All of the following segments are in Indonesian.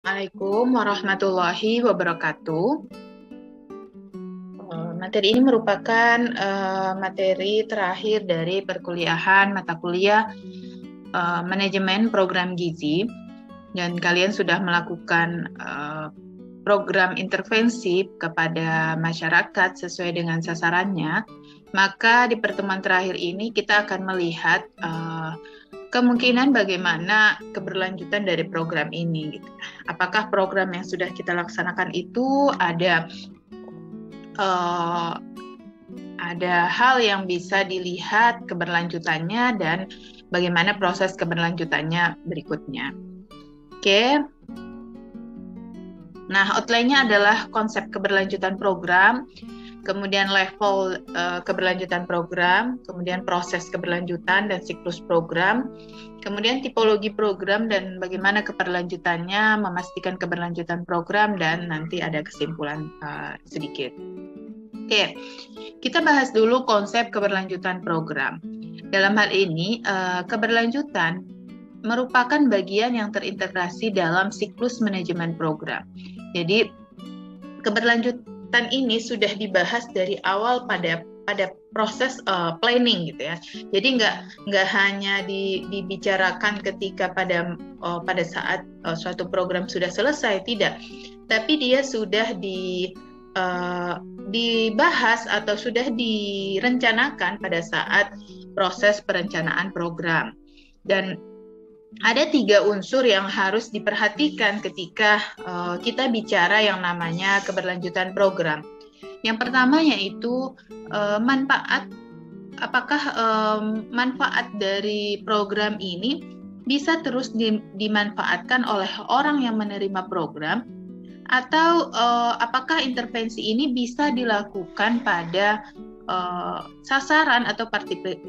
Assalamualaikum warahmatullahi wabarakatuh. Materi ini merupakan materi terakhir dari perkuliahan mata kuliah manajemen program gizi, dan kalian sudah melakukan program intervensi kepada masyarakat sesuai dengan sasarannya. Maka di pertemuan terakhir ini kita akan melihat kemungkinan bagaimana keberlanjutan dari program ini. Apakah program yang sudah kita laksanakan itu ada hal yang bisa dilihat keberlanjutannya dan bagaimana proses keberlanjutannya berikutnya. Oke. Nah, outline-nya adalah konsep keberlanjutan program, kemudian level keberlanjutan program, kemudian proses keberlanjutan dan siklus program, kemudian tipologi program dan bagaimana keberlanjutannya, memastikan keberlanjutan program, dan nanti ada kesimpulan sedikit. Oke, kita bahas dulu konsep keberlanjutan program. Dalam hal ini, keberlanjutan merupakan bagian yang terintegrasi dalam siklus manajemen program. Jadi, keberlanjutan ini sudah dibahas dari awal pada proses planning gitu ya. Jadi nggak hanya dibicarakan ketika pada saat suatu program sudah selesai, tidak. Tapi dia sudah dibahas atau sudah direncanakan pada saat proses perencanaan program. Dan ada 3 unsur yang harus diperhatikan ketika kita bicara yang namanya keberlanjutan program. Yang pertama yaitu manfaat. Apakah manfaat dari program ini bisa terus dimanfaatkan oleh orang yang menerima program, atau apakah intervensi ini bisa dilakukan pada sasaran atau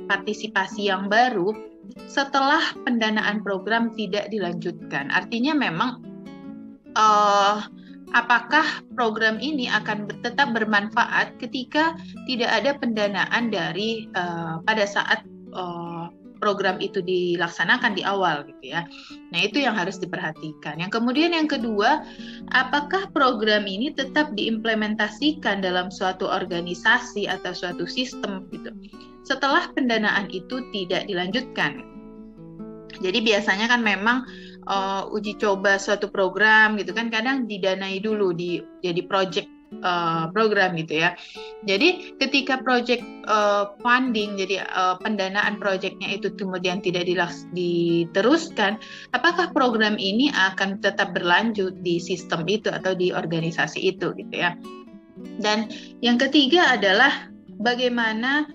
partisipasi yang baru setelah pendanaan program tidak dilanjutkan. Artinya memang apakah program ini akan tetap bermanfaat ketika tidak ada pendanaan dari pada saat program itu dilaksanakan di awal gitu ya. Nah, itu yang harus diperhatikan. Yang kedua, apakah program ini tetap diimplementasikan dalam suatu organisasi atau suatu sistem gitu setelah pendanaan itu tidak dilanjutkan. Jadi biasanya kan memang uji coba suatu program gitu kan kadang didanai dulu jadi project program gitu ya. Jadi ketika project funding, jadi pendanaan projectnya itu kemudian tidak diteruskan, apakah program ini akan tetap berlanjut di sistem itu atau di organisasi itu gitu ya. Dan yang ketiga adalah bagaimana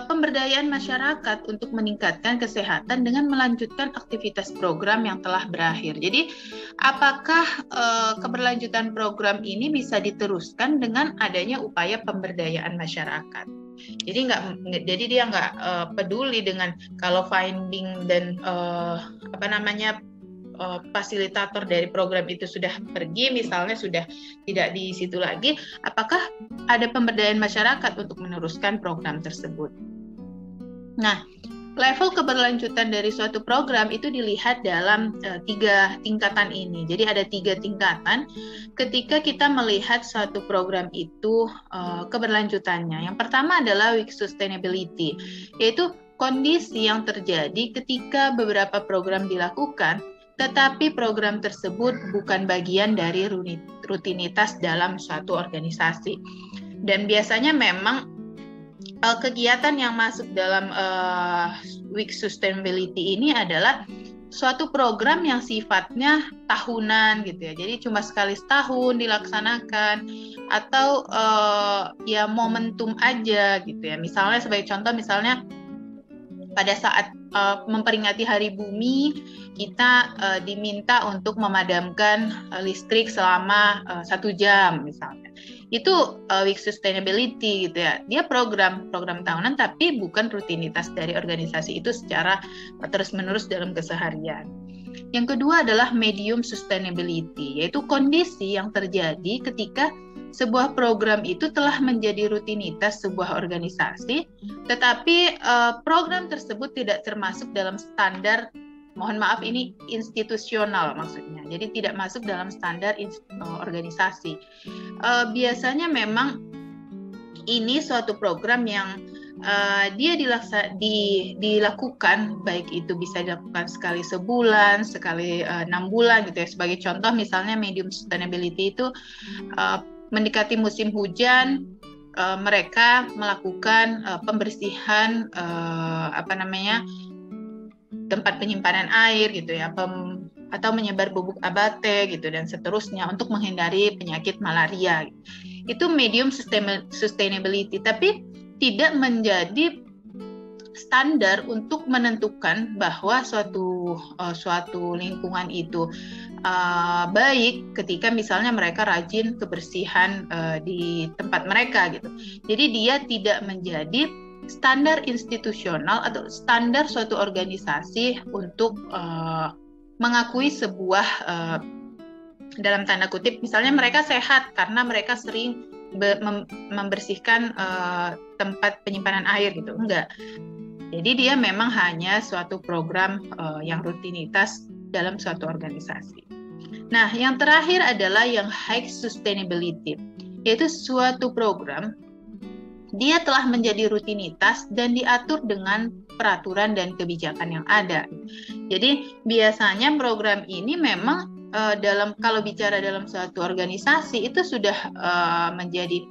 pemberdayaan masyarakat untuk meningkatkan kesehatan dengan melanjutkan aktivitas program yang telah berakhir. Jadi, apakah keberlanjutan program ini bisa diteruskan dengan adanya upaya pemberdayaan masyarakat? Jadi dia nggak peduli dengan kalau finding dan fasilitator dari program itu sudah pergi, misalnya sudah tidak di situ lagi, apakah ada pemberdayaan masyarakat untuk meneruskan program tersebut. Nah, level keberlanjutan dari suatu program itu dilihat dalam 3 tingkatan ini. Jadi ada 3 tingkatan ketika kita melihat suatu program itu keberlanjutannya. Yang pertama adalah weak sustainability, yaitu kondisi yang terjadi ketika beberapa program dilakukan tetapi program tersebut bukan bagian dari rutinitas dalam suatu organisasi. Dan biasanya memang kegiatan yang masuk dalam weak sustainability ini adalah suatu program yang sifatnya tahunan gitu ya. Jadi cuma sekali setahun dilaksanakan atau ya momentum aja gitu ya. Misalnya sebagai contoh, misalnya pada saat memperingati Hari Bumi, kita diminta untuk memadamkan listrik selama 1 jam misalnya. Itu weak sustainability gitu ya. Dia program tahunan tapi bukan rutinitas dari organisasi itu secara terus-menerus dalam keseharian. Yang kedua adalah medium sustainability, yaitu kondisi yang terjadi ketika sebuah program itu telah menjadi rutinitas sebuah organisasi, tetapi program tersebut tidak termasuk dalam standar Mohon maaf, ini institusional maksudnya. Jadi tidak masuk dalam standar organisasi. Biasanya memang ini suatu program yang dia dilakukan, baik itu bisa dilakukan sekali sebulan, sekali 6 bulan gitu ya. Sebagai contoh misalnya medium sustainability itu mendekati musim hujan, mereka melakukan pembersihan tempat penyimpanan air gitu ya, atau menyebar bubuk abate gitu dan seterusnya untuk menghindari penyakit malaria. Itu medium sustainability, tapi tidak menjadi standar untuk menentukan bahwa suatu lingkungan itu baik ketika misalnya mereka rajin kebersihan di tempat mereka gitu. Jadi dia tidak menjadi standar institusional atau standar suatu organisasi untuk mengakui sebuah dalam tanda kutip misalnya mereka sehat karena mereka sering membersihkan tempat penyimpanan air gitu, enggak. Jadi dia memang hanya suatu program yang rutinitas dalam suatu organisasi. Nah, yang terakhir adalah yang high sustainability, yaitu suatu program dia telah menjadi rutinitas dan diatur dengan peraturan dan kebijakan yang ada. Jadi biasanya program ini memang kalau bicara dalam suatu organisasi itu sudah menjadi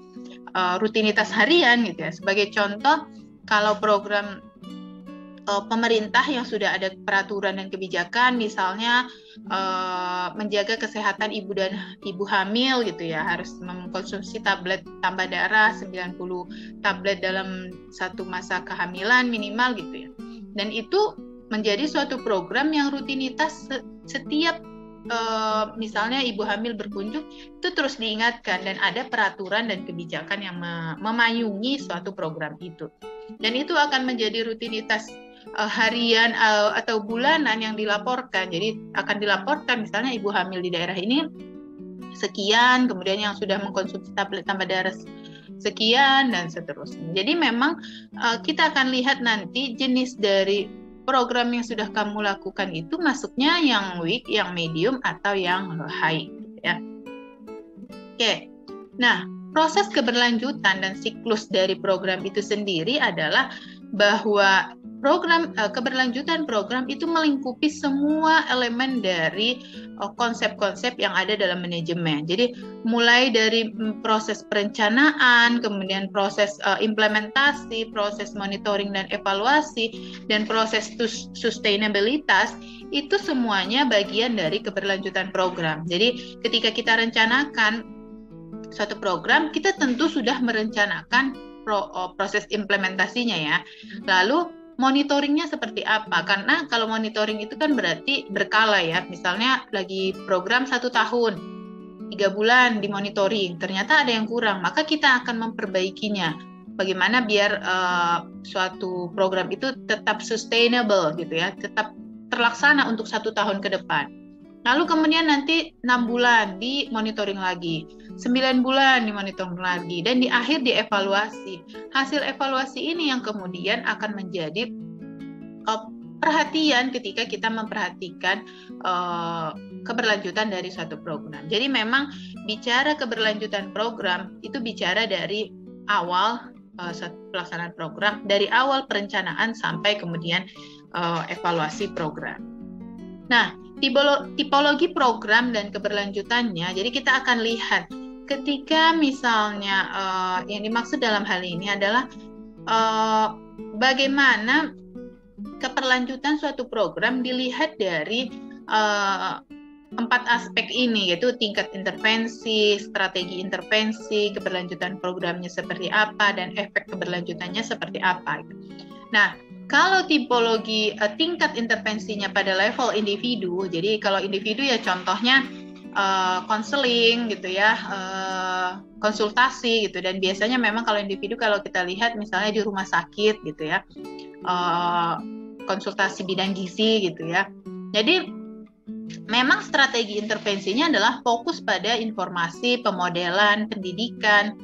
rutinitas harian gitu ya. Sebagai contoh, kalau program pemerintah yang sudah ada peraturan dan kebijakan, misalnya menjaga kesehatan ibu hamil gitu ya, harus mengkonsumsi tablet tambah darah 90 tablet dalam satu masa kehamilan minimal gitu ya. Dan itu menjadi suatu program yang rutinitas setiap misalnya ibu hamil berkunjung itu terus diingatkan dan ada peraturan dan kebijakan yang memayungi suatu program itu. Dan itu akan menjadi rutinitas harian atau bulanan yang dilaporkan. Jadi akan dilaporkan misalnya ibu hamil di daerah ini sekian, kemudian yang sudah mengkonsumsi tablet tambah darah sekian dan seterusnya. Jadi memang kita akan lihat nanti jenis dari program yang sudah kamu lakukan itu masuknya yang weak, yang medium, atau yang high ya. Oke. Nah, proses keberlanjutan dan siklus dari program itu sendiri adalah bahwa keberlanjutan program itu melingkupi semua elemen dari konsep-konsep yang ada dalam manajemen. Jadi mulai dari proses perencanaan, kemudian proses implementasi, proses monitoring dan evaluasi, dan proses sustainabilitas, itu semuanya bagian dari keberlanjutan program. Jadi ketika kita rencanakan suatu program, kita tentu sudah merencanakan proses implementasinya ya. Lalu monitoringnya seperti apa? Karena kalau monitoring itu kan berarti berkala ya. Misalnya lagi program 1 tahun, 3 bulan dimonitoring, ternyata ada yang kurang, maka kita akan memperbaikinya. Bagaimana biar suatu program itu tetap sustainable gitu ya, tetap terlaksana untuk 1 tahun ke depan. Lalu kemudian nanti 6 bulan dimonitoring lagi, 9 bulan dimonitoring lagi, dan di akhir dievaluasi. Hasil evaluasi ini yang kemudian akan menjadi perhatian ketika kita memperhatikan keberlanjutan dari suatu program. Jadi memang bicara keberlanjutan program itu bicara dari awal pelaksanaan program, dari awal perencanaan sampai kemudian evaluasi program. Nah, tipologi program dan keberlanjutannya, jadi kita akan lihat ketika misalnya yang dimaksud dalam hal ini adalah bagaimana keberlanjutan suatu program dilihat dari 4 aspek ini, yaitu tingkat intervensi, strategi intervensi, keberlanjutan programnya seperti apa, dan efek keberlanjutannya seperti apa. Nah, kalau tipologi tingkat intervensinya pada level individu, jadi kalau individu ya contohnya konseling gitu ya, konsultasi gitu, dan biasanya memang kalau individu kalau kita lihat misalnya di rumah sakit gitu ya, konsultasi bidang gizi gitu ya. Jadi memang strategi intervensinya adalah fokus pada informasi, pemodelan, pendidikan,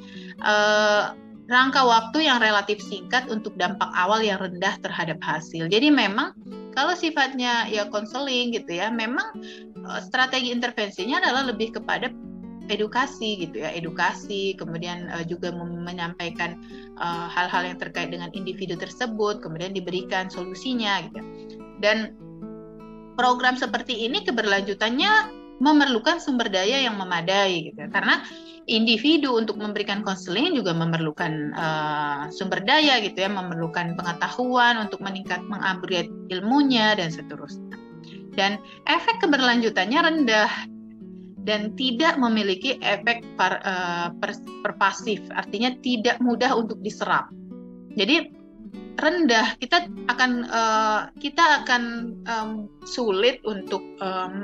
rangka waktu yang relatif singkat untuk dampak awal yang rendah terhadap hasil. Jadi memang Kalau sifatnya ya konseling gitu ya, memang strategi intervensinya adalah lebih kepada edukasi gitu ya, edukasi, kemudian juga menyampaikan hal-hal yang terkait dengan individu tersebut, kemudian diberikan solusinya gitu. Dan program seperti ini keberlanjutannya memerlukan sumber daya yang memadai gitu ya. Karena individu untuk memberikan konseling juga memerlukan sumber daya gitu ya, memerlukan pengetahuan untuk mengupgrade ilmunya dan seterusnya. Dan efek keberlanjutannya rendah dan tidak memiliki efek pervasif, artinya tidak mudah untuk diserap. Jadi rendah, kita akan sulit untuk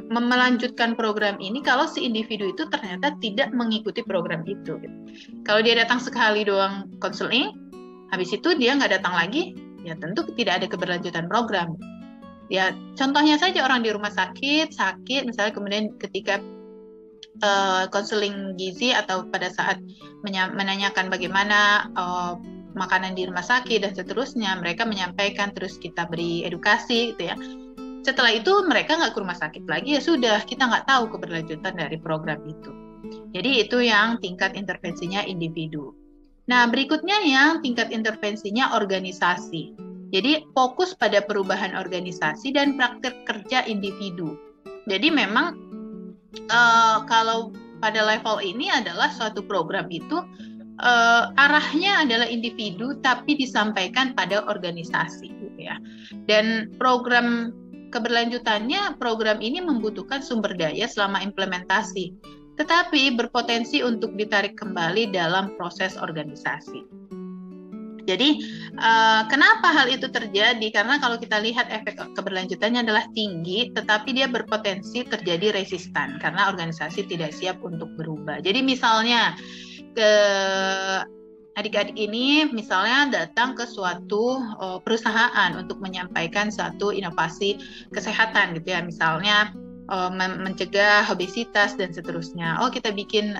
melanjutkan program ini kalau si individu itu ternyata tidak mengikuti program itu. Kalau dia datang sekali doang konseling, habis itu dia nggak datang lagi, ya tentu tidak ada keberlanjutan program. Ya contohnya saja orang di rumah sakit misalnya, kemudian ketika konseling gizi atau pada saat menanyakan bagaimana makanan di rumah sakit dan seterusnya, mereka menyampaikan, terus kita beri edukasi gitu ya. Setelah itu mereka nggak ke rumah sakit lagi, ya sudah, kita nggak tahu keberlanjutan dari program itu. Jadi itu yang tingkat intervensinya individu. Nah, berikutnya yang tingkat intervensinya organisasi. Jadi fokus pada perubahan organisasi dan praktik kerja individu. Jadi memang kalau pada level ini adalah suatu program itu arahnya adalah individu tapi disampaikan pada organisasi gitu ya. Dan program keberlanjutannya, program ini membutuhkan sumber daya selama implementasi, tetapi berpotensi untuk ditarik kembali dalam proses organisasi. Jadi kenapa hal itu terjadi? Karena kalau kita lihat efek keberlanjutannya adalah tinggi, tetapi dia berpotensi terjadi resistan karena organisasi tidak siap untuk berubah. Jadi misalnya adik-adik ini misalnya datang ke suatu perusahaan untuk menyampaikan suatu inovasi kesehatan gitu ya, misalnya mencegah obesitas dan seterusnya. Kita bikin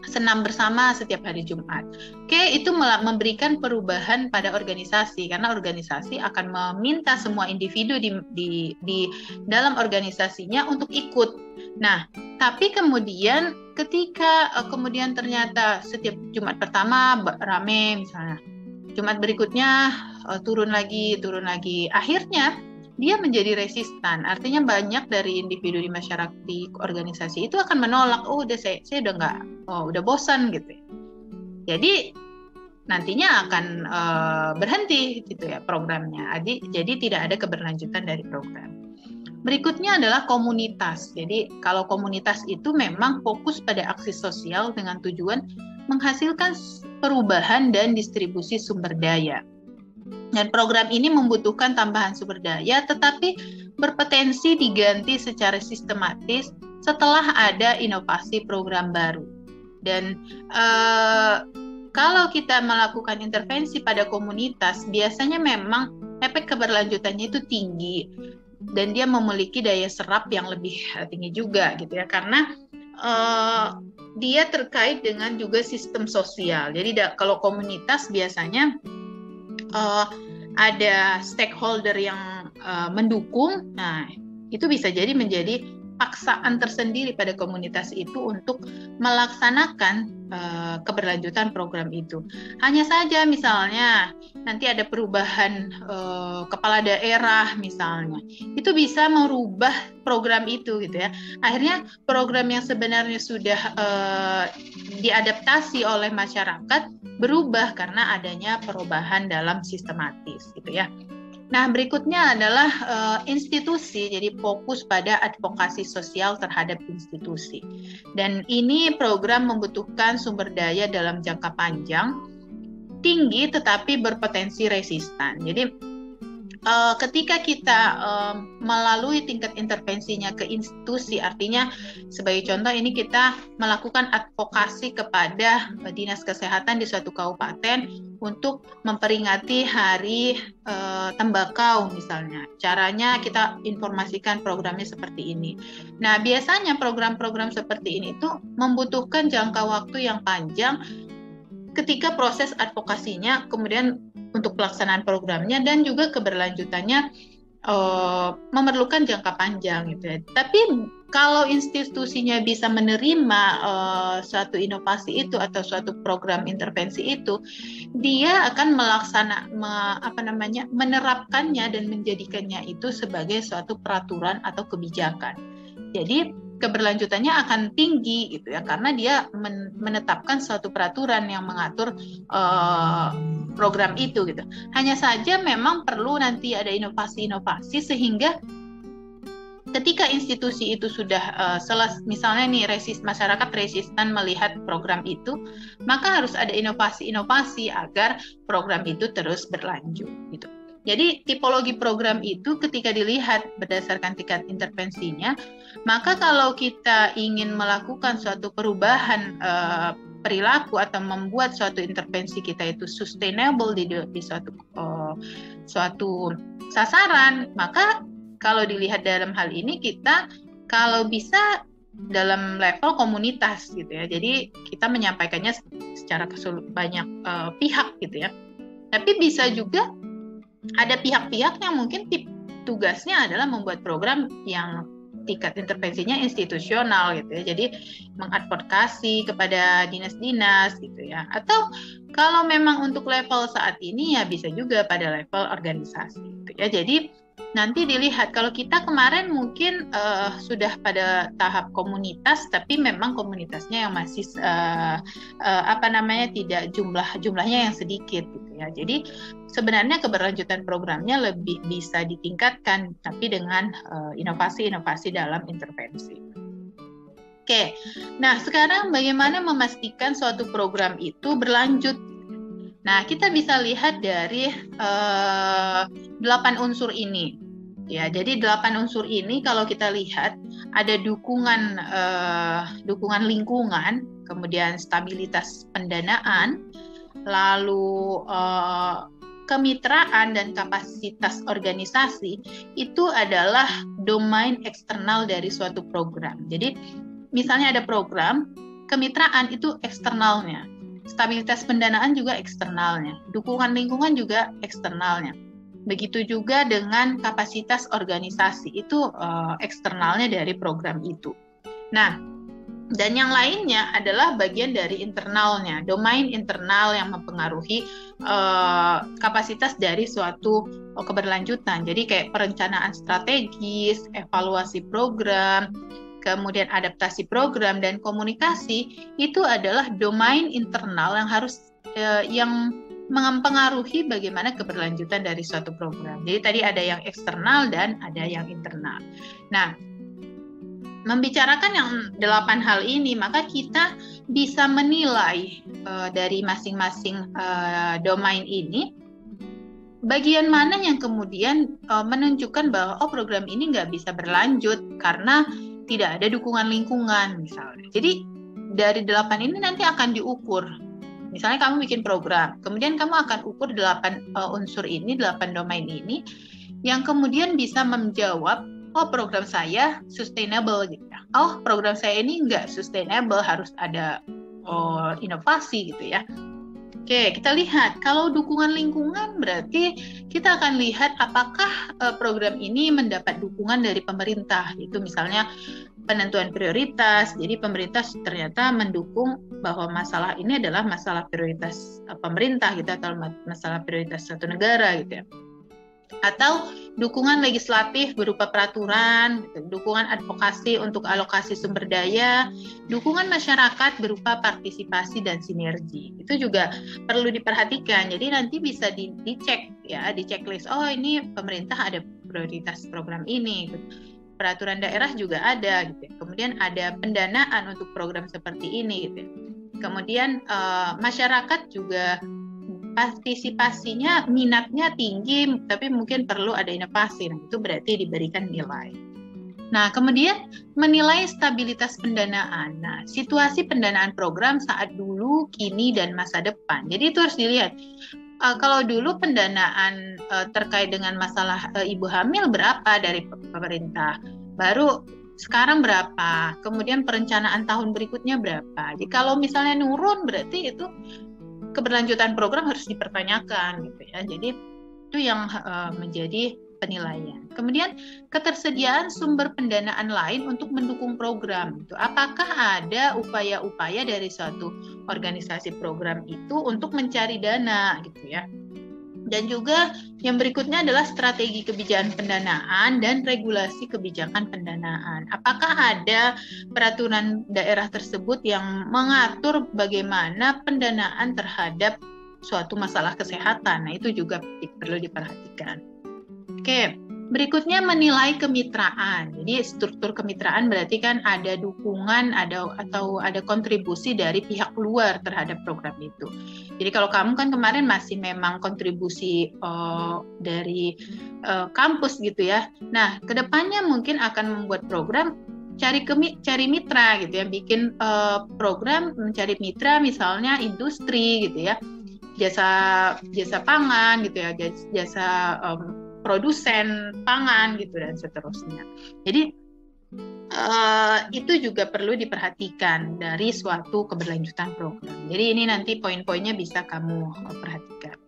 senam bersama setiap hari Jumat. Itu memberikan perubahan pada organisasi, karena organisasi akan meminta semua individu di dalam organisasinya untuk ikut. Nah, tapi kemudian ketika kemudian ternyata setiap Jumat pertama rame misalnya, Jumat berikutnya turun lagi, akhirnya dia menjadi resistan. Artinya banyak dari individu di masyarakat, di organisasi itu akan menolak, saya udah nggak, udah bosan gitu. Jadi nantinya akan berhenti gitu ya programnya. Jadi tidak ada keberlanjutan dari program. Berikutnya adalah komunitas. Jadi kalau komunitas itu memang fokus pada aksi sosial dengan tujuan menghasilkan perubahan dan distribusi sumber daya. Dan program ini membutuhkan tambahan sumber daya, tetapi berpotensi diganti secara sistematis setelah ada inovasi program baru. Dan kalau kita melakukan intervensi pada komunitas, biasanya memang efek keberlanjutannya itu tinggi dan dia memiliki daya serap yang lebih tinggi juga gitu ya, karena dia terkait dengan juga sistem sosial. Jadi kalau komunitas biasanya ada stakeholder yang mendukung. Nah, itu bisa jadi menjadi paksaan tersendiri pada komunitas itu untuk melaksanakan keberlanjutan program itu. Hanya saja misalnya nanti ada perubahan kepala daerah misalnya, itu bisa merubah program itu gitu ya. Akhirnya program yang sebenarnya sudah diadaptasi oleh masyarakat berubah karena adanya perubahan dalam sistematis gitu ya. Nah, berikutnya adalah institusi, jadi fokus pada advokasi sosial terhadap institusi. Dan ini program membutuhkan sumber daya dalam jangka panjang, tinggi tetapi berpotensi resistan. Jadi ketika kita melalui tingkat intervensinya ke institusi, artinya sebagai contoh ini kita melakukan advokasi kepada dinas kesehatan di suatu kabupaten untuk memperingati hari tembakau misalnya. Caranya kita informasikan programnya seperti ini. Nah, biasanya program-program seperti ini itu membutuhkan jangka waktu yang panjang ketika proses advokasinya, kemudian untuk pelaksanaan programnya dan juga keberlanjutannya memerlukan jangka panjang gitu ya. Tapi kalau institusinya bisa menerima suatu inovasi itu atau suatu program intervensi itu, dia akan menerapkannya dan menjadikannya itu sebagai suatu peraturan atau kebijakan. Jadi keberlanjutannya akan tinggi gitu ya, karena dia menetapkan suatu peraturan yang mengatur program itu gitu. Hanya saja memang perlu nanti ada inovasi-inovasi sehingga ketika institusi itu sudah misalnya nih masyarakat resisten melihat program itu, maka harus ada inovasi-inovasi agar program itu terus berlanjut gitu. Jadi tipologi program itu ketika dilihat berdasarkan tingkat intervensinya, maka kalau kita ingin melakukan suatu perubahan perilaku atau membuat suatu intervensi kita itu sustainable di suatu sasaran, maka kalau dilihat dalam hal ini kita kalau bisa dalam level komunitas gitu ya. Jadi kita menyampaikannya secara banyak pihak gitu ya. Tapi bisa juga ada pihak-pihak yang mungkin tugasnya adalah membuat program yang tingkat intervensinya institusional gitu ya. Jadi mengadvokasi kepada dinas-dinas gitu ya. Atau kalau memang untuk level saat ini ya bisa juga pada level organisasi gitu ya. Jadi nanti dilihat, kalau kita kemarin mungkin sudah pada tahap komunitas, tapi memang komunitasnya yang masih tidak jumlahnya yang sedikit gitu ya. Jadi sebenarnya keberlanjutan programnya lebih bisa ditingkatkan, tapi dengan inovasi-inovasi dalam intervensi. Oke, nah sekarang bagaimana memastikan suatu program itu berlanjut? Nah, kita bisa lihat dari 8 unsur ini. Ya, jadi 8 unsur ini kalau kita lihat ada dukungan lingkungan, kemudian stabilitas pendanaan, lalu kemitraan dan kapasitas organisasi itu adalah domain eksternal dari suatu program. Jadi, misalnya ada program, kemitraan itu eksternalnya. Stabilitas pendanaan juga eksternalnya, dukungan lingkungan juga eksternalnya. Begitu juga dengan kapasitas organisasi, itu eksternalnya dari program itu. Nah, dan yang lainnya adalah bagian dari internalnya, domain internal yang mempengaruhi kapasitas dari suatu keberlanjutan. Jadi kayak perencanaan strategis, evaluasi program, kemudian adaptasi program dan komunikasi, itu adalah domain internal yang harus yang mempengaruhi bagaimana keberlanjutan dari suatu program. Jadi tadi ada yang eksternal dan ada yang internal. Nah, membicarakan yang 8 hal ini, maka kita bisa menilai dari masing-masing domain ini bagian mana yang kemudian menunjukkan bahwa program ini nggak bisa berlanjut karena tidak ada dukungan lingkungan misalnya. Jadi dari 8 ini nanti akan diukur. Misalnya kamu bikin program, kemudian kamu akan ukur 8 unsur ini, 8 domain ini, yang kemudian bisa menjawab, program saya sustainable gitu ya. Program saya ini nggak sustainable, harus ada inovasi gitu ya. Oke, kita lihat. Kalau dukungan lingkungan berarti kita akan lihat apakah program ini mendapat dukungan dari pemerintah. Itu misalnya penentuan prioritas. Jadi pemerintah ternyata mendukung bahwa masalah ini adalah masalah prioritas pemerintah gitu, atau masalah prioritas satu negara gitu ya. Atau dukungan legislatif berupa peraturan, dukungan advokasi untuk alokasi sumber daya, dukungan masyarakat berupa partisipasi dan sinergi. Itu juga perlu diperhatikan. Jadi nanti bisa dicek ya, di checklist. Ini pemerintah ada prioritas program ini. Peraturan daerah juga ada gitu. Kemudian ada pendanaan untuk program seperti ini gitu. Kemudian masyarakat juga partisipasinya, minatnya tinggi, tapi mungkin perlu ada inovasi. Nah, itu berarti diberikan nilai. Nah, kemudian menilai stabilitas pendanaan. Nah, situasi pendanaan program saat dulu, kini, dan masa depan. Jadi itu harus dilihat. Kalau dulu pendanaan terkait dengan masalah ibu hamil berapa dari pemerintah, baru sekarang berapa, kemudian perencanaan tahun berikutnya berapa. Jadi kalau misalnya nurun, berarti itu keberlanjutan program harus dipertanyakan gitu ya. Jadi itu yang menjadi penilaian. Kemudian ketersediaan sumber pendanaan lain untuk mendukung program. Apakah ada upaya-upaya dari suatu organisasi program itu untuk mencari dana gitu ya. Dan juga yang berikutnya adalah strategi kebijakan pendanaan dan regulasi kebijakan pendanaan. Apakah ada peraturan daerah tersebut yang mengatur bagaimana pendanaan terhadap suatu masalah kesehatan? Nah, itu juga perlu diperhatikan. Oke, berikutnya menilai kemitraan. Jadi struktur kemitraan berarti kan ada dukungan, atau ada kontribusi dari pihak luar terhadap program itu. Jadi kalau kamu kan kemarin masih memang kontribusi dari kampus gitu ya. Nah, kedepannya mungkin akan membuat program cari mitra gitu ya, bikin program mencari mitra, misalnya industri gitu ya, jasa pangan gitu ya, jasa produsen pangan gitu dan seterusnya. Jadi itu juga perlu diperhatikan dari suatu keberlanjutan program. Jadi ini nanti poin-poinnya bisa kamu perhatikan.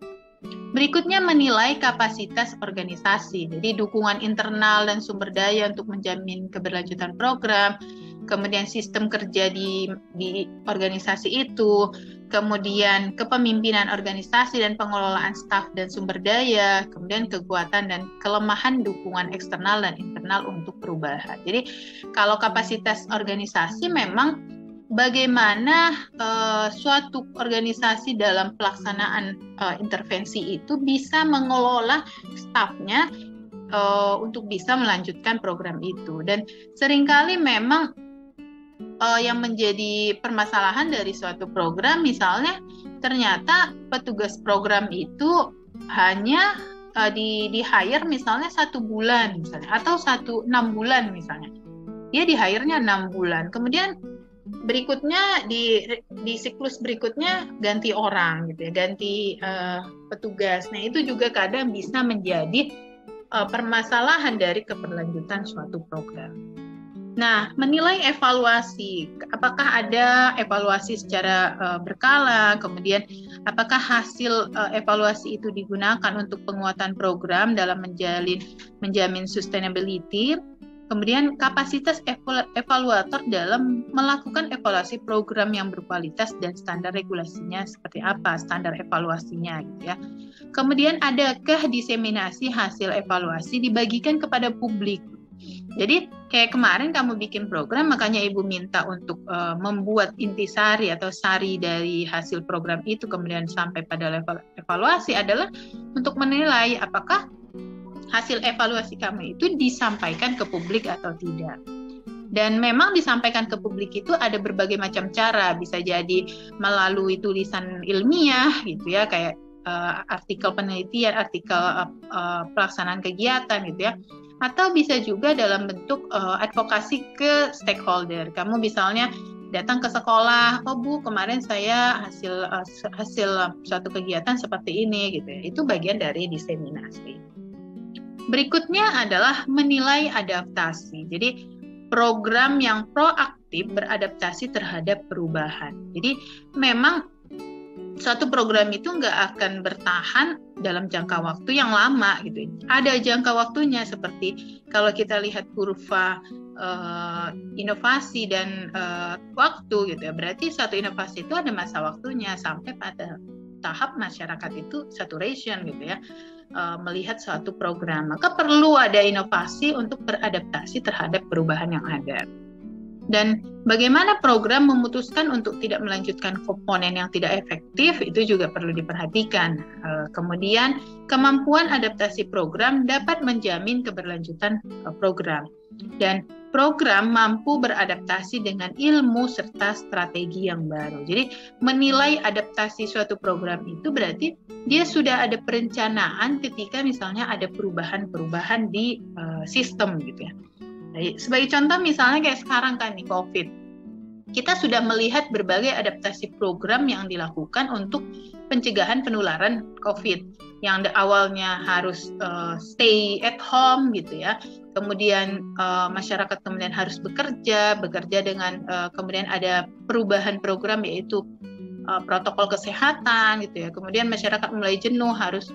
Berikutnya menilai kapasitas organisasi. Jadi dukungan internal dan sumber daya untuk menjamin keberlanjutan program, kemudian sistem kerja di organisasi itu, kemudian kepemimpinan organisasi dan pengelolaan staf dan sumber daya, kemudian kekuatan dan kelemahan dukungan eksternal dan internal untuk perubahan. Jadi kalau kapasitas organisasi memang bagaimana suatu organisasi dalam pelaksanaan intervensi itu bisa mengelola stafnya untuk bisa melanjutkan program itu. Dan seringkali memang yang menjadi permasalahan dari suatu program, misalnya ternyata petugas program itu hanya di-hire misalnya 1 bulan misalnya, atau 6 bulan misalnya. Dia di-hire-nya 6 bulan, kemudian berikutnya di siklus berikutnya ganti orang gitu ya, ganti petugas. Nah, itu juga kadang bisa menjadi permasalahan dari keberlanjutan suatu program. Nah, menilai evaluasi, apakah ada evaluasi secara berkala, kemudian apakah hasil evaluasi itu digunakan untuk penguatan program dalam menjamin sustainability, kemudian kapasitas evaluator dalam melakukan evaluasi program yang berkualitas dan standar regulasinya seperti apa, standar evaluasinya gitu ya. Kemudian adakah diseminasi hasil evaluasi dibagikan kepada publik. Jadi kayak kemarin kamu bikin program, makanya Ibu minta untuk membuat intisari atau sari dari hasil program itu kemudian sampai pada level evaluasi adalah untuk menilai apakah hasil evaluasi kamu itu disampaikan ke publik atau tidak. Dan memang disampaikan ke publik itu ada berbagai macam cara, bisa jadi melalui tulisan ilmiah gitu ya, kayak artikel penelitian, artikel pelaksanaan kegiatan gitu ya, atau bisa juga dalam bentuk advokasi ke stakeholder. Kamu misalnya datang ke sekolah, oh Bu, kemarin saya hasil suatu kegiatan seperti ini gitu ya. Itu bagian dari diseminasi. Berikutnya adalah menilai adaptasi. Jadi program yang proaktif beradaptasi terhadap perubahan. Jadi memang suatu program itu nggak akan bertahan dalam jangka waktu yang lama gitu. Ada jangka waktunya, seperti kalau kita lihat kurva inovasi dan waktu gitu ya. Berarti satu inovasi itu ada masa waktunya sampai pada tahap masyarakat itu saturation gitu ya, melihat suatu program. Maka perlu ada inovasi untuk beradaptasi terhadap perubahan yang ada. Dan bagaimana program memutuskan untuk tidak melanjutkan komponen yang tidak efektif, itu juga perlu diperhatikan. Kemudian kemampuan adaptasi program dapat menjamin keberlanjutan program. Dan program mampu beradaptasi dengan ilmu serta strategi yang baru. Jadi menilai adaptasi suatu program itu berarti dia sudah ada perencanaan ketika misalnya ada perubahan-perubahan di sistem gitu ya. Sebagai contoh misalnya kayak sekarang kan nih COVID, kita sudah melihat berbagai adaptasi program yang dilakukan untuk pencegahan penularan COVID, yang awalnya harus stay at home gitu ya, kemudian masyarakat kemudian harus bekerja dengan kemudian ada perubahan program yaitu protokol kesehatan gitu ya, kemudian masyarakat mulai jenuh harus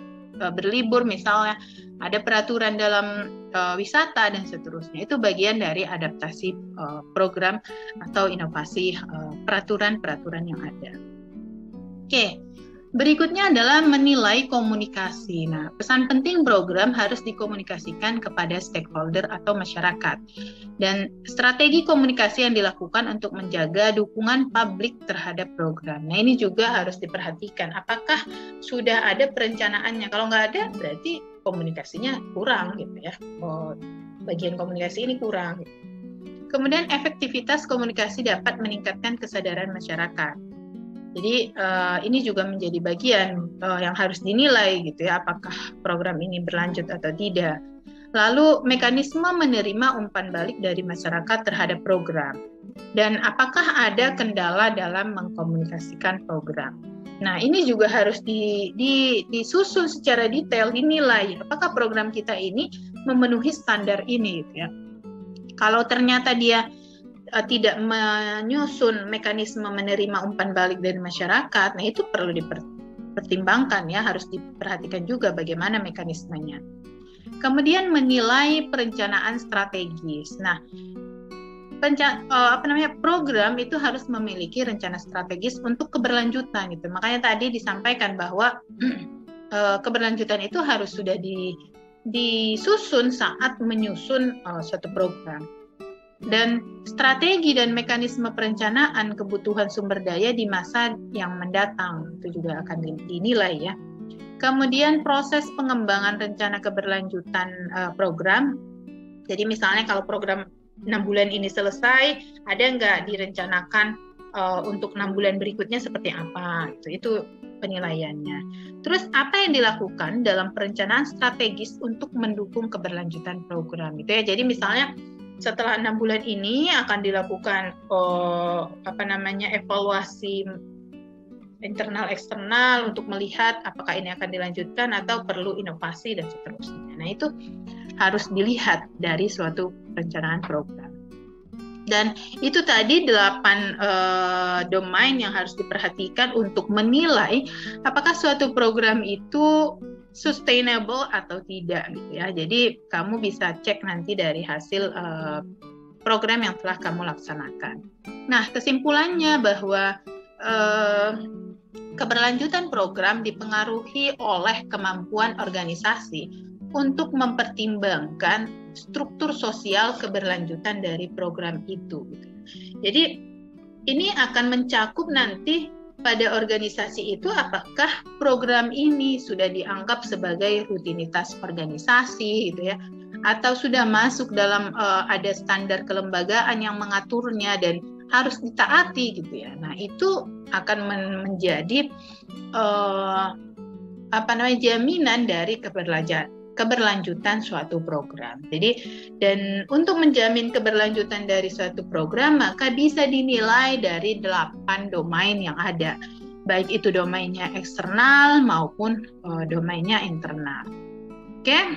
berlibur misalnya, ada peraturan dalam wisata dan seterusnya. Itu bagian dari adaptasi program atau inovasi peraturan-peraturan yang ada. Oke. Berikutnya adalah menilai komunikasi. Nah, pesan penting program harus dikomunikasikan kepada stakeholder atau masyarakat. Dan strategi komunikasi yang dilakukan untuk menjaga dukungan publik terhadap program. Nah, ini juga harus diperhatikan. Apakah sudah ada perencanaannya? Kalau nggak ada, berarti komunikasinya kurang gitu ya. Bagian komunikasi ini kurang. Kemudian efektivitas komunikasi dapat meningkatkan kesadaran masyarakat. Jadi ini juga menjadi bagian yang harus dinilai gitu ya, apakah program ini berlanjut atau tidak. Lalu mekanisme menerima umpan balik dari masyarakat terhadap program. Dan apakah ada kendala dalam mengkomunikasikan program. Nah, ini juga harus disusun secara detail, dinilai apakah program kita ini memenuhi standar ini gitu ya. Kalau ternyata dia tidak menyusun mekanisme menerima umpan balik dari masyarakat, nah itu perlu dipertimbangkan ya, harus diperhatikan juga bagaimana mekanismenya. Kemudian menilai perencanaan strategis. Nah, program itu harus memiliki rencana strategis untuk keberlanjutan gitu. Makanya tadi disampaikan bahwa keberlanjutan itu harus sudah disusun saat menyusun suatu program. Dan strategi dan mekanisme perencanaan kebutuhan sumber daya di masa yang mendatang itu juga akan dinilai ya. Kemudian proses pengembangan rencana keberlanjutan program. Jadi misalnya kalau program 6 bulan ini selesai, ada nggak direncanakan untuk 6 bulan berikutnya seperti apa? Itu penilaiannya. Terus apa yang dilakukan dalam perencanaan strategis untuk mendukung keberlanjutan program itu ya. Jadi misalnya setelah 6 bulan ini akan dilakukan evaluasi internal eksternal untuk melihat apakah ini akan dilanjutkan atau perlu inovasi dan seterusnya. Nah, itu harus dilihat dari suatu perencanaan program. Dan itu tadi 8 domain yang harus diperhatikan untuk menilai apakah suatu program itu sustainable atau tidak gitu ya. Jadi kamu bisa cek nanti dari hasil program yang telah kamu laksanakan. Nah, kesimpulannya bahwa keberlanjutan program dipengaruhi oleh kemampuan organisasi untuk mempertimbangkan struktur sosial keberlanjutan dari program itu. Jadi ini akan mencakup nanti pada organisasi itu apakah program ini sudah dianggap sebagai rutinitas organisasi gitu ya, atau sudah masuk dalam ada standar kelembagaan yang mengaturnya dan harus ditaati gitu ya. Nah, itu akan menjadi jaminan dari keberlanjutan suatu program. Jadi, dan untuk menjamin keberlanjutan dari suatu program, maka bisa dinilai dari 8 domain yang ada, baik itu domainnya eksternal maupun domainnya internal. Oke,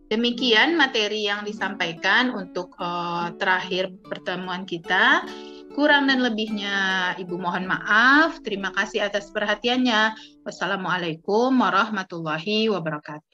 demikian materi yang disampaikan untuk terakhir pertemuan kita. Kurang dan lebihnya Ibu mohon maaf. Terima kasih atas perhatiannya. Wassalamualaikum warahmatullahi wabarakatuh.